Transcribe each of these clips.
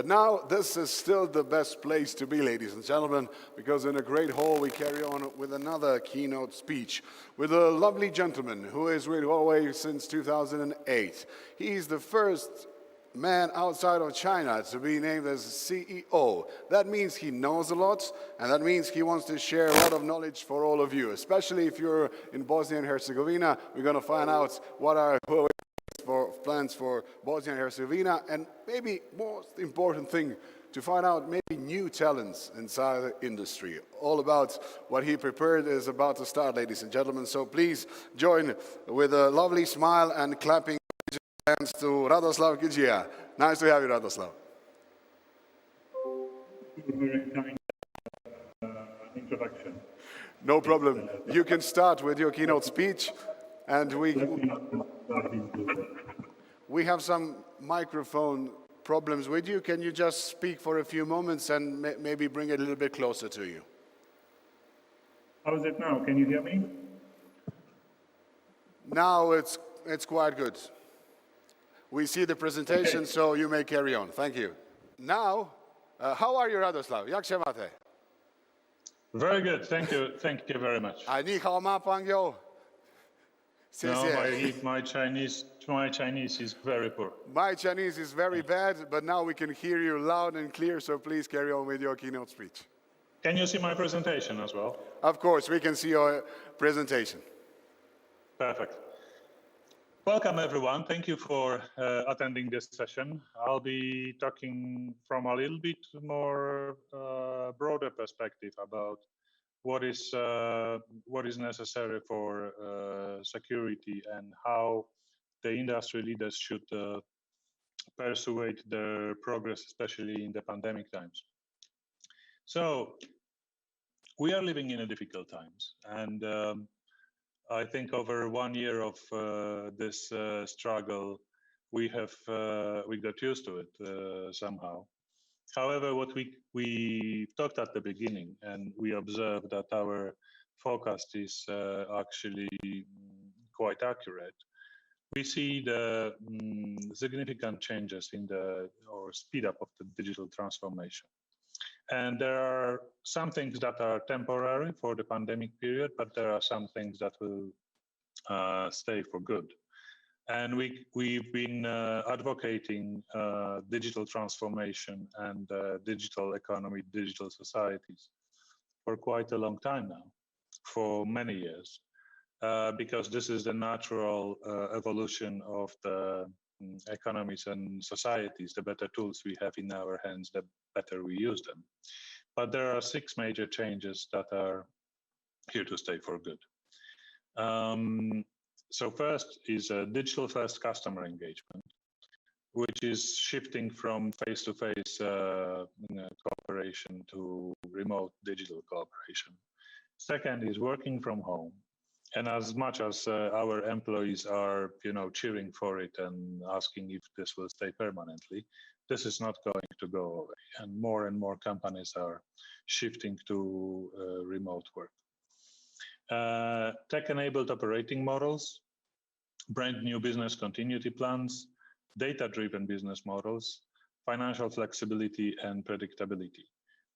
But now this is still the best place to be, ladies and gentlemen, because in a great hall we carry on with another keynote speech with a lovely gentleman who is with Huawei since 2008. He's the first man outside of China to be named as CEO. That means he knows a lot, and that means he wants to share a lot of knowledge for all of you, especially if you're in Bosnia and Herzegovina. We're going to find out what are Huawei plans for Bosnia and Herzegovina, and maybe most important thing, to find out maybe new talents inside the industry. All about what he prepared is about to start, ladies and gentlemen. So please join with a lovely smile and clapping hands to Radoslaw Kedzia. Nice to have you, Radoslaw. Very kind introduction. No problem. You can start with your keynote speech, and we have some microphone problems with you. Can you just speak for a few moments and maybe bring it a little bit closer to you? How is it now? Can you hear me? Now it's quite good. We see the presentation, okay. So you may carry on. Thank you. Now, how are you, Radoslaw? Jak się máte? Very good. Thank you. Thank you very much. A ni hao ma po angielsku? No, my Chinese is very poor. My Chinese is very bad, but now we can hear you loud and clear, so please carry on with your keynote speech. Can you see my presentation as well? Of course, we can see your presentation. Perfect. Welcome, everyone. Thank you for attending this session. I'll be talking from a little bit more broader perspective about what is necessary for security and how the industry leaders should persuade their progress, especially in the pandemic times. So we are living in a difficult times, and I think over 1 year of this struggle, we got used to it somehow. However, what we talked at the beginning, and we observed that our forecast is actually quite accurate. We see the significant changes in or speed up of the digital transformation. And there are some things that are temporary for the pandemic period, but there are some things that will stay for good. And we've been advocating digital transformation and digital economy, digital societies for quite a long time now, for many years, because this is the natural evolution of the economies and societies. The better tools we have in our hands, the better we use them. But there are 6 major changes that are here to stay for good. So first is a digital-first customer engagement, which is shifting from face-to-face cooperation to remote digital cooperation. Second is working from home. And as much as our employees are, cheering for it and asking if this will stay permanently, this is not going to go away. And more companies are shifting to remote work. Tech-enabled operating models, brand new business continuity plans, data-driven business models, financial flexibility and predictability.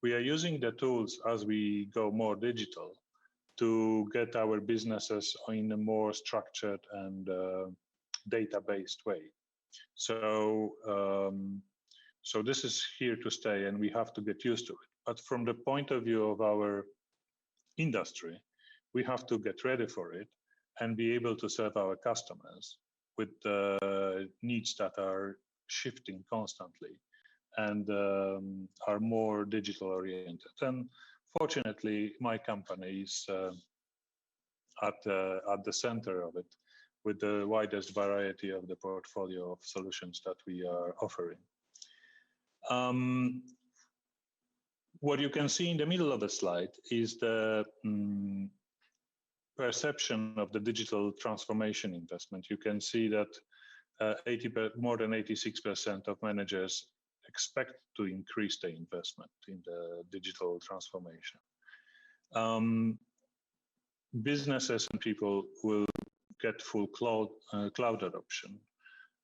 We are using the tools as we go more digital to get our businesses in a more structured and data-based way. So this is here to stay, and we have to get used to it. But from the point of view of our industry, we have to get ready for it and be able to serve our customers with needs that are shifting constantly and are more digital oriented. And fortunately, my company is at the center of it with the widest variety of the portfolio of solutions that we are offering. What you can see in the middle of the slide is the perception of the digital transformation investment. You can see that more than 86% of managers expect to increase the investment in the digital transformation. Businesses and people will get full cloud adoption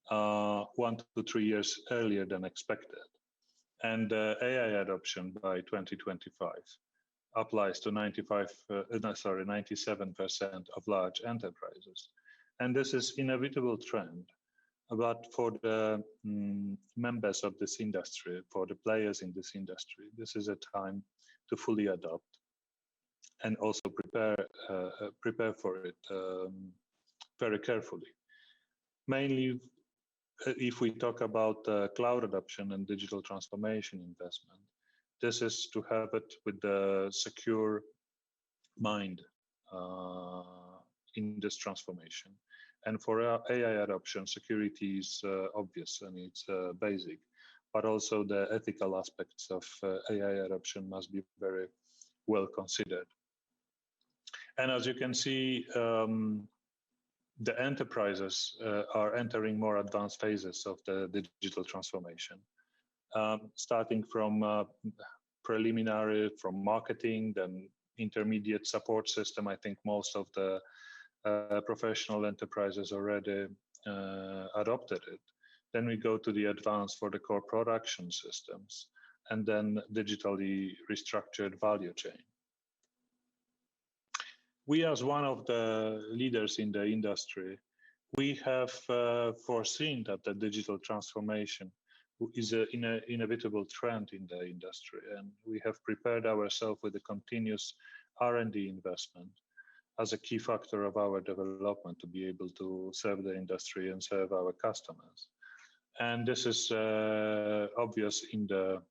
1 to 3 years earlier than expected. And AI adoption by 2025 applies to 97% of large enterprises. And this is inevitable trend. But for the members of this industry, for the players in this industry, this is a time to fully adopt and also prepare for it very carefully. Mainly, if we talk about cloud adoption and digital transformation investment, this is to have it with the secure mind in this transformation. And for AI adoption, security is obvious and it's basic, but also the ethical aspects of AI adoption must be very well considered. And as you can see, the enterprises are entering more advanced phases of the digital transformation, starting from preliminary, from marketing, then intermediate support system. I think most of the professional enterprises already adopted it. Then we go to the advanced for the core production systems, and then digitally restructured value chain. We, as one of the leaders in the industry, we have foreseen that the digital transformation is an inevitable trend in the industry, and we have prepared ourselves with a continuous R&D investment as a key factor of our development to be able to serve the industry and serve our customers. And this is obvious in the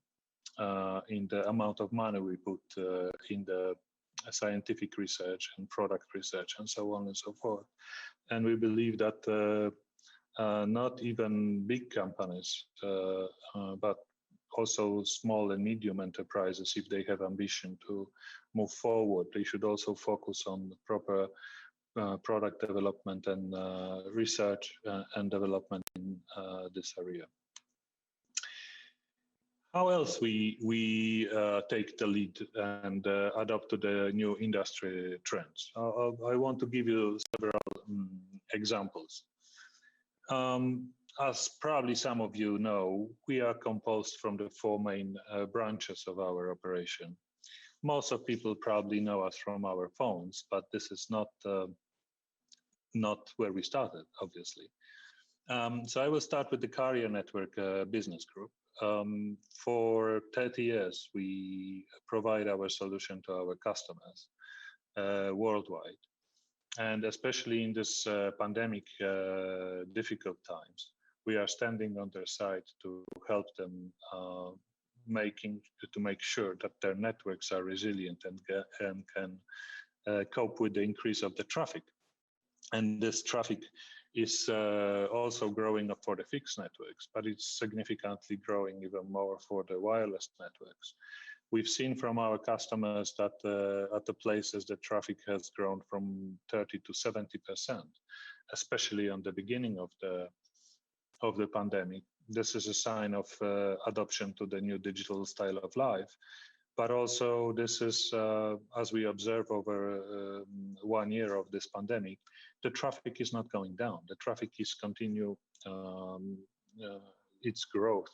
amount of money we put in the scientific research and product research and so on and so forth. And we believe that not even big companies, but also small and medium enterprises, if they have ambition to move forward, they should also focus on the proper product development and research and development in this area. How else we take the lead and adapt to the new industry trends? I want to give you several examples. As probably some of you know, we are composed from the four main branches of our operation. Most of people probably know us from our phones, but this is not where we started, obviously. So I will start with the carrier network business group. For 30 years, we provide our solution to our customers worldwide. And especially in this pandemic difficult times, we are standing on their side to help them to make sure that their networks are resilient and can cope with the increase of the traffic. And this traffic is also growing up for the fixed networks, but it's significantly growing even more for the wireless networks. We've seen from our customers that at the places the traffic has grown from 30 to 70%, especially on the beginning of the pandemic. This is a sign of adoption to the new digital style of life. But also this is, as we observe over 1 year of this pandemic, the traffic is not going down. The traffic is continue its growth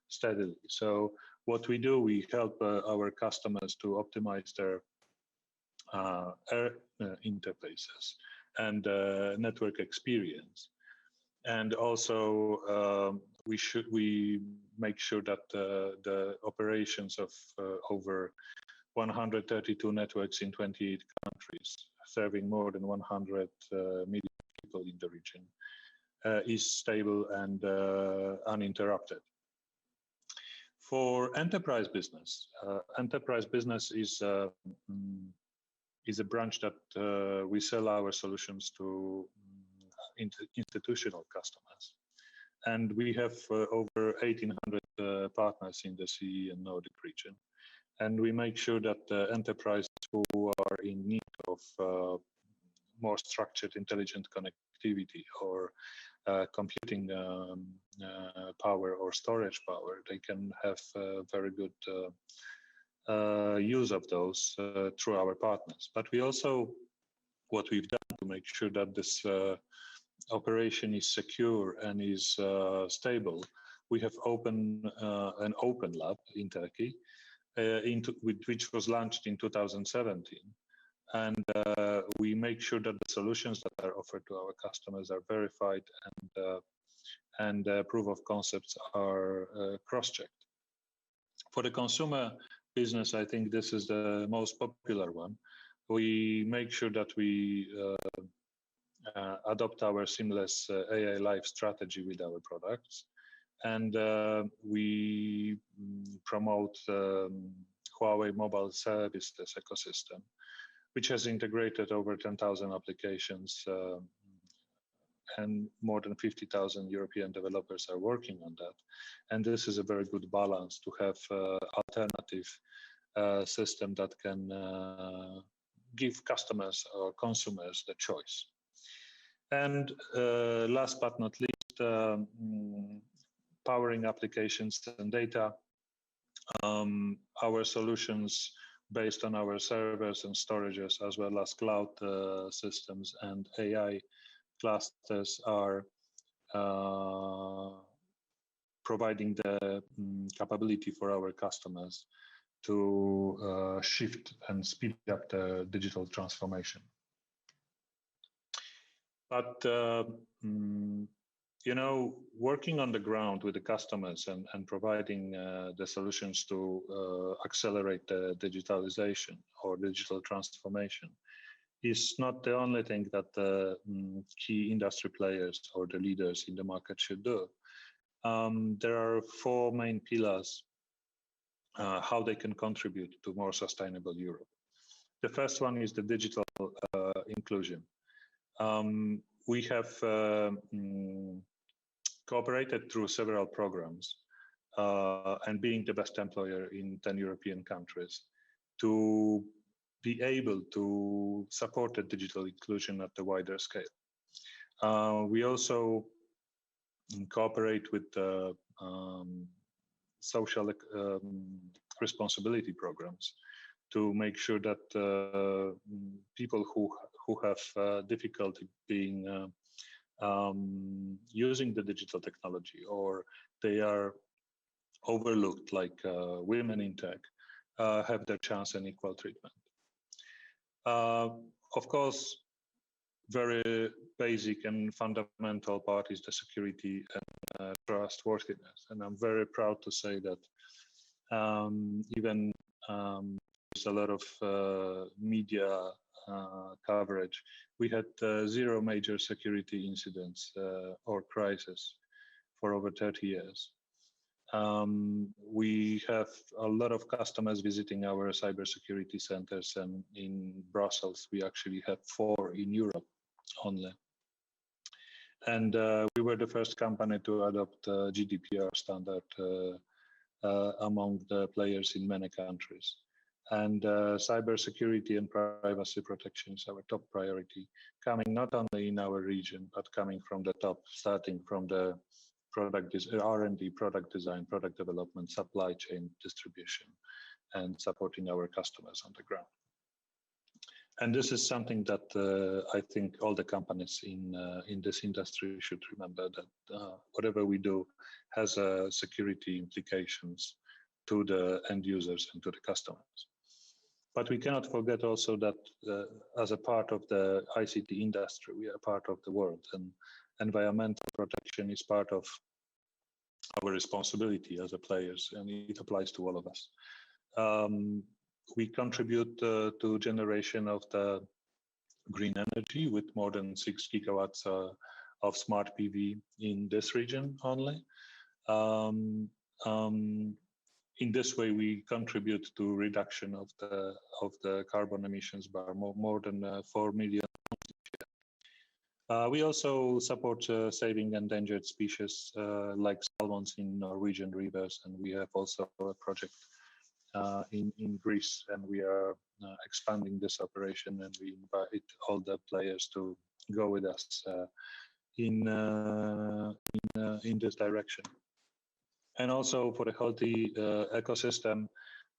steadily. So what we do, we help our customers to optimize their air interfaces and network experience. And also we make sure that the operations of over 132 networks in 28 countries, serving more than 100 million people in the region, is stable and uninterrupted. For enterprise business is a branch that we sell our solutions to institutional customers. And we have over 1,800 partners in the CE and Nordic region. And we make sure that the enterprises who are in need of more structured intelligent connectivity or computing power or storage power, they can have very good use of those through our partners. But we also, what we've done to make sure that this operation is secure and is stable, we have an open lab in Turkey, which was launched in 2017. And we make sure that the solutions that are offered to our customers are verified and proof of concepts are cross-checked. For the consumer business, I think this is the most popular one. We make sure that we adopt our seamless AI life strategy with our products, and we promote Huawei mobile services ecosystem, which has integrated over 10,000 applications and more than 50,000 European developers are working on that. And this is a very good balance to have alternative system that can give customers or consumers the choice. And last but not least, powering applications and data. Our solutions based on our servers and storages, as well as cloud systems and AI clusters, are providing the capability for our customers to shift and speed up the digital transformation. But you know, working on the ground with the customers and providing the solutions to accelerate the digitalization or digital transformation is not the only thing that the key industry players or the leaders in the market should do. There are four main pillars how they can contribute to more sustainable Europe. The first one is the digital inclusion. We have cooperated through several programs and being the best employer in 10 European countries to be able to support the digital inclusion at a wider scale. We also cooperate with social responsibility programs to make sure that people who have difficulty being using the digital technology, or they are overlooked, like women in tech, have their chance and equal treatment. Of course, very basic and fundamental part is the security and trustworthiness. And I'm very proud to say that even there's a lot of media coverage. We had 0 major security incidents or crisis for over 30 years. We have a lot of customers visiting our cybersecurity centers, and in Brussels, we actually have 4 in Europe only. And we were the first company to adopt GDPR standard among the players in many countries. And cybersecurity and privacy protection is our top priority, coming not only in our region, but coming from the top, starting from the product R&D, product design, product development, supply chain, distribution, and supporting our customers on the ground. And this is something that I think all the companies in this industry should remember, that whatever we do has security implications to the end users and to the customers. But we cannot forget also that as a part of the ICT industry, we are part of the world, and environmental protection is part of our responsibility as a players, and it applies to all of us. We contribute to generation of the green energy with more than 6 gigawatts of smart PV in this region only. In this way, we contribute to reduction of the carbon emissions by more than 4 million. We also support saving endangered species like salmons in Norwegian rivers, and we have also a project in Greece, and we are expanding this operation, and we invite all the players to go with us in this direction. And also for the healthy ecosystem,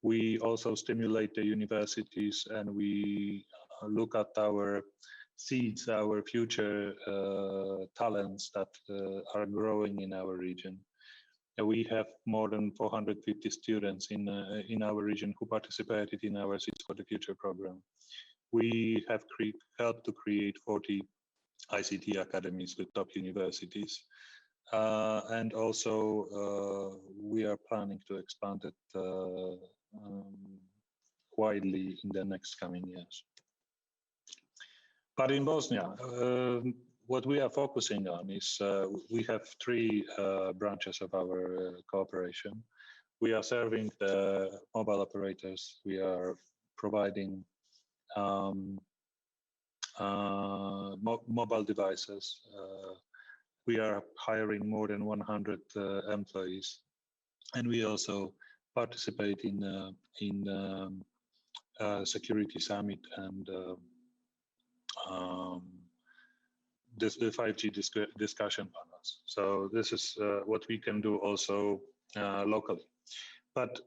we also stimulate the universities, and we look at our seeds, our future talents that are growing in our region. We have more than 450 students in our region who participated in our Seeds for the Future program. We have helped to create 40 ICT academies with top universities. And also, we are planning to expand it widely in the next coming years. But in Bosnia, what we are focusing on is we have three branches of our cooperation. We are serving the mobile operators. We are providing mobile devices. We are hiring more than 100 employees, and we also participate in security summit and the 5G discussion panels. So this is what we can do also locally. But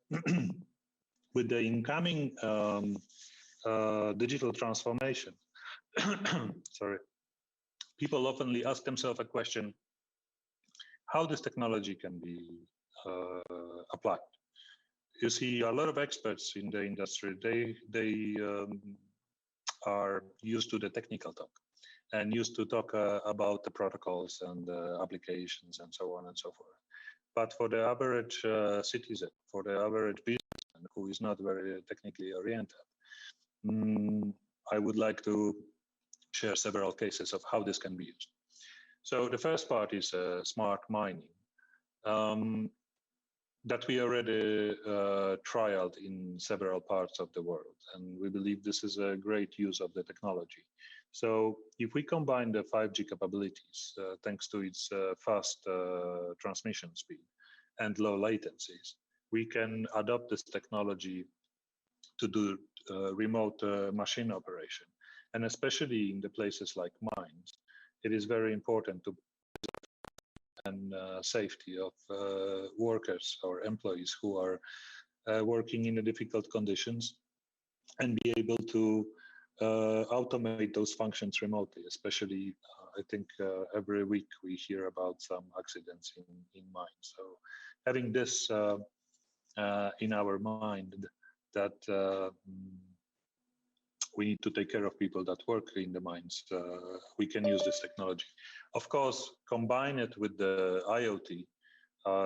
with the incoming digital transformation, sorry, people often ask themselves a question: how this technology can be applied? You see, a lot of experts in the industry, they are used to the technical talk and used to talk about the protocols and applications and so on and so forth. But for the average citizen, for the average businessman who is not very technically oriented, I would like to share several cases of how this can be used. So the first part is smart mining. That we already trialed in several parts of the world, and we believe this is a great use of the technology. So if we combine the 5G capabilities, thanks to its fast transmission speed and low latencies, we can adopt this technology to do remote machine operation. And especially in the places like mines, it is very important to and safety of workers or employees who are working in the difficult conditions, and be able to automate those functions remotely. Especially, I think every week we hear about some accidents in mines. So having this in our mind, that we need to take care of people that work in the mines, we can use this technology. Of course, combine it with the IoT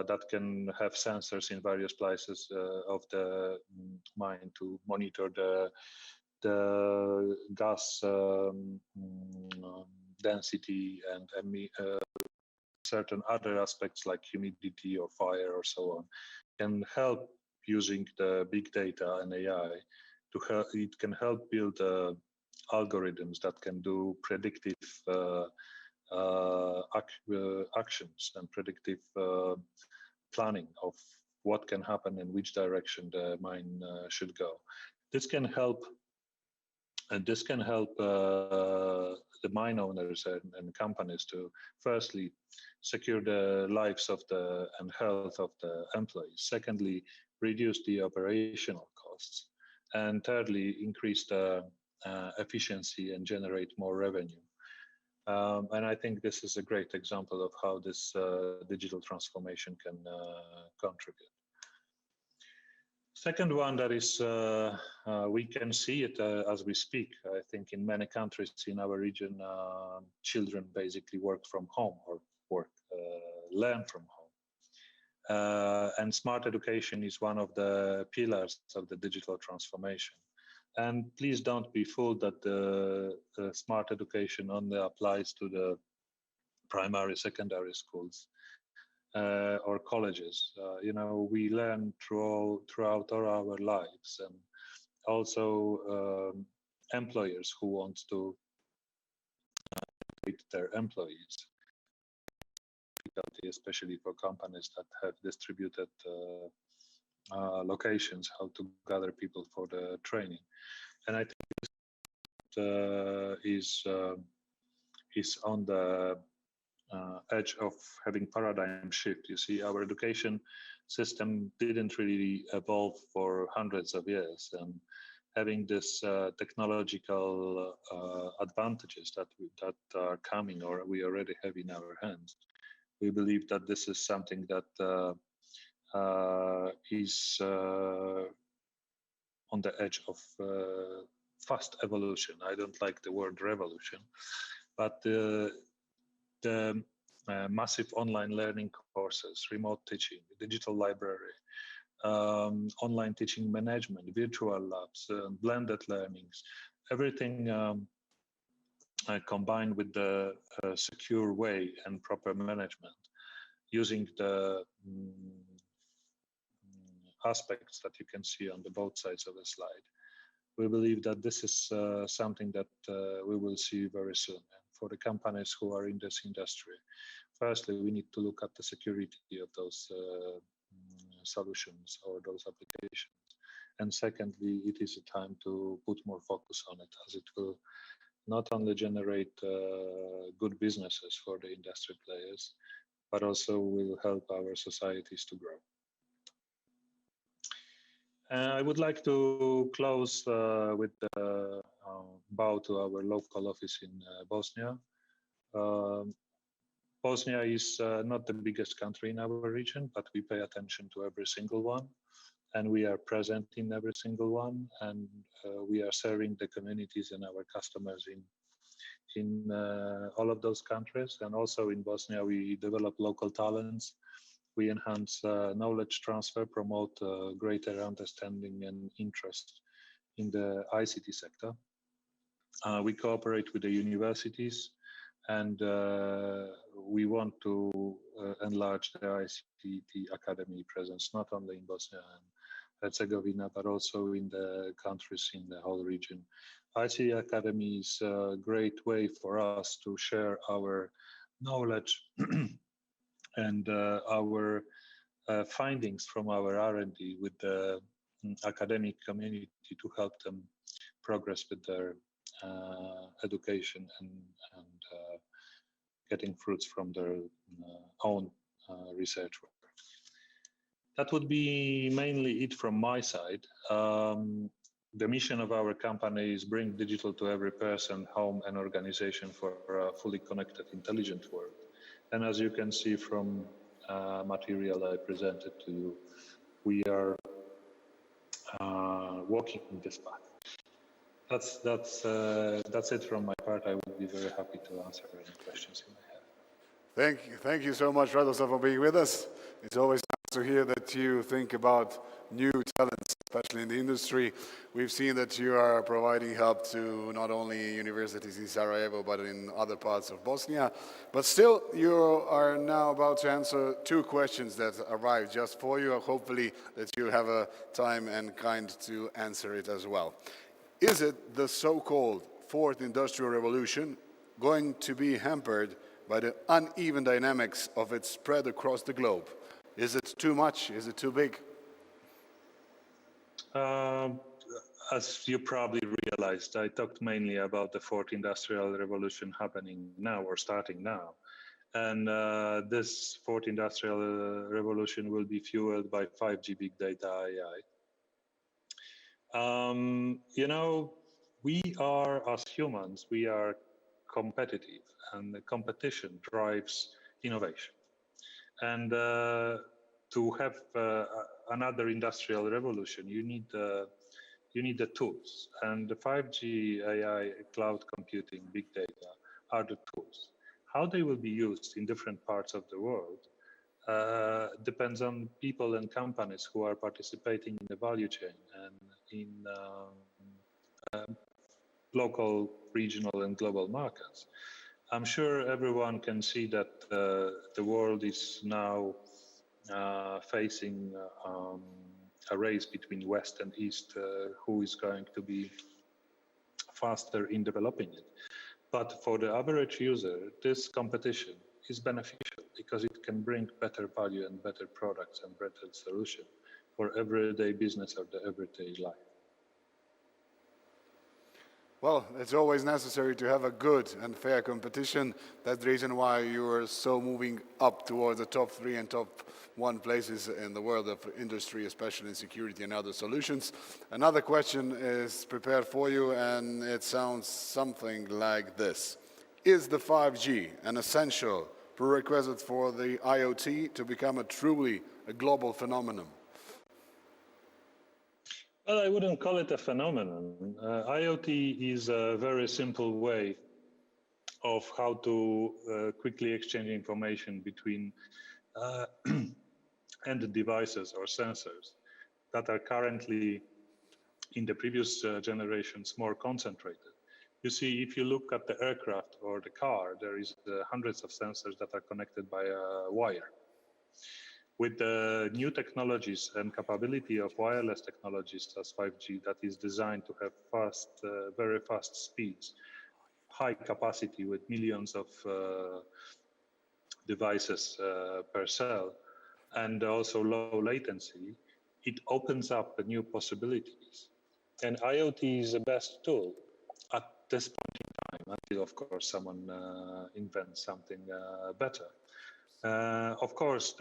that can have sensors in various places of the mine to monitor the gas density and certain other aspects like humidity or fire or so on, can help using the big data and AI. It can help build algorithms that can do predictive actions and predictive planning of what can happen and which direction the mine should go. This can help, and this can help the mine owners and companies to firstly secure the lives of and health of the employees. Secondly, reduce the operational costs. And thirdly, increase the efficiency and generate more revenue. And I think this is a great example of how this digital transformation can contribute. Second one, that is, we can see it as we speak. I think in many countries in our region, children basically work from home or learn from home. And smart education is one of the pillars of the digital transformation. And please don't be fooled that the smart education only applies to the primary, secondary schools or colleges. You know, we learn throughout all our lives, and also employers who want to treat their employees, especially for companies that have distributed locations, how to gather people for the training. And I think this is on the edge of having paradigm shift. You see, our education system didn't really evolve for hundreds of years, and having this technological advantages that are coming or we already have in our hands, we believe that this is something that is on the edge of fast evolution. I don't like the word revolution, but the massive online learning courses, remote teaching, digital library, online teaching management, virtual labs, blended learnings, everything combined with the secure way and proper management, using the aspects that you can see on the both sides of the slide. We believe that this is something that we will see very soon. And for the companies who are in this industry, firstly, we need to look at the security of those solutions or those applications. And secondly, it is a time to put more focus on it, as it will not only generate good businesses for the industry players, but also will help our societies to grow. I would like to close with a bow to our local office in Bosnia. Bosnia is not the biggest country in our region, but we pay attention to every single one, and we are present in every single one, and we are serving the communities and our customers in all of those countries. And also in Bosnia, we develop local talents. We enhance knowledge transfer, promote greater understanding and interest in the ICT sector. We cooperate with the universities, and we want to enlarge the ICT academy presence, not only in Bosnia and Herzegovina, but also in the countries in the whole region. ICT academy is a great way for us to share our knowledge and our findings from our R&D with the academic community to help them progress with their education and getting fruits from their own research work. That would be mainly it from my side. The mission of our company is bring digital to every person, home and organization for a fully connected, intelligent world. And as you can see from material I presented to you, we are walking in this path. That's it from my part. I would be very happy to answer any questions you may have. Thank you so much, Radoslaw, for being with us. It's always nice to hear that you think about new talents, especially in the industry. We've seen that you are providing help to not only universities in Sarajevo, but in other parts of Bosnia. But still, you are now about to answer two questions that arrived just for you. Hopefully that you have a time and kind to answer it as well. Is it the so-called fourth industrial revolution going to be hampered by the uneven dynamics of its spread across the globe? Is it too much? Is it too big? As you probably realized, I talked mainly about the fourth industrial revolution happening now or starting now. And this fourth industrial revolution will be fueled by 5G, big data, AI. You know, we are, as humans, we are competitive, and the competition drives innovation. And to have another industrial revolution, you need the tools. And the 5G, AI, cloud computing, big data are the tools. How they will be used in different parts of the world depends on people and companies who are participating in the value chain and in local, regional, and global markets. I'm sure everyone can see that the world is now facing a race between West and East, who is going to be faster in developing it. But for the average user, this competition is beneficial because it can bring better value and better products and better solution for everyday business or the everyday life. Well, it's always necessary to have a good and fair competition. That's the reason why you are so moving up towards the top 3 and top 1 places in the world of industry, especially in security and other solutions. Another question is prepared for you, and it sounds something like this. Is the 5G an essential prerequisite for the IoT to become a truly a global phenomenon? Well, I wouldn't call it a phenomenon. IoT is a very simple way of how to quickly exchange information between end devices or sensors that are currently in the previous generations more concentrated. You see, if you look at the aircraft or the car, there is hundreds of sensors that are connected by a wire. With the new technologies and capability of wireless technologies as 5G that is designed to have fast, very fast speeds, high capacity with millions of devices per cell, and also low latency, it opens up new possibilities. And IoT is the best tool at this point in time, until, of course, someone invents something better. Of course,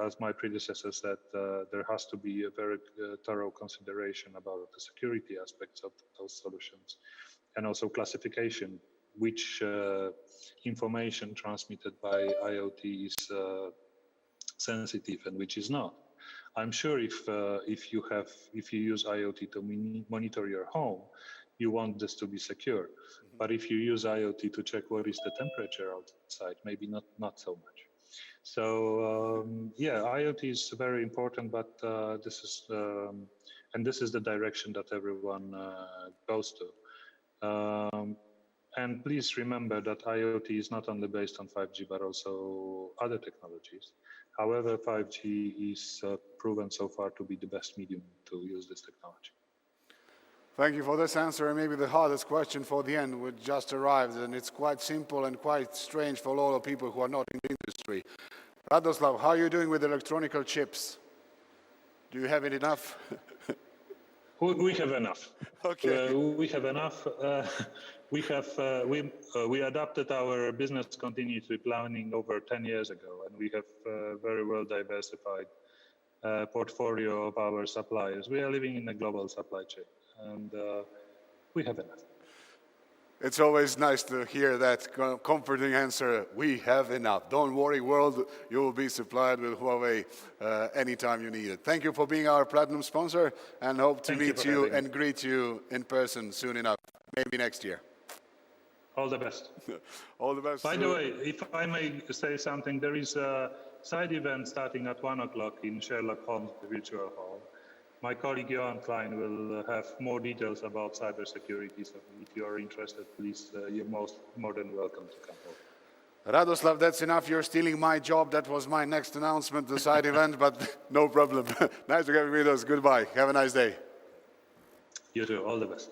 as my predecessor said, there has to be a very thorough consideration about the security aspects of those solutions, and also classification, which information transmitted by IoT is sensitive and which is not. I'm sure if you use IoT to monitor your home, you want this to be secure. Mm-hmm. But if you use IoT to check what is the temperature outside, maybe not so much. So yeah, IoT is very important, but this is the direction that everyone goes to. And please remember that IoT is not only based on 5G, but also other technologies. However, 5G is proven so far to be the best medium to use this technology. Thank you for this answer, and maybe the hardest question for the end, which just arrived, and it's quite simple and quite strange for a lot of people who are not in the industry. Radoslaw, how are you doing with electronic chips? Do you have it enough? We have enough. Okay. We have enough. We adapted our business continuity planning over 10 years ago, and we have very well diversified portfolio of our suppliers. We are living in a global supply chain, and we have enough. It's always nice to hear that comforting answer. We have enough. Don't worry, world. You will be supplied with Huawei anytime you need it. Thank you for being our platinum sponsor, and hope to meet you and greet you in person soon enough, maybe next year. All the best. All the best. By the way, if I may say something, there is a side event starting at 1 o'clock in Sherlock Holmes Virtual Hall. My colleague Johan Klein will have more details about cybersecurity, so if you are interested, please, you're more than welcome to come over. Radoslaw, that's enough. You're stealing my job. That was my next announcement, the side event, but no problem. Nice to have you with us. Goodbye. Have a nice day. You too. All the best.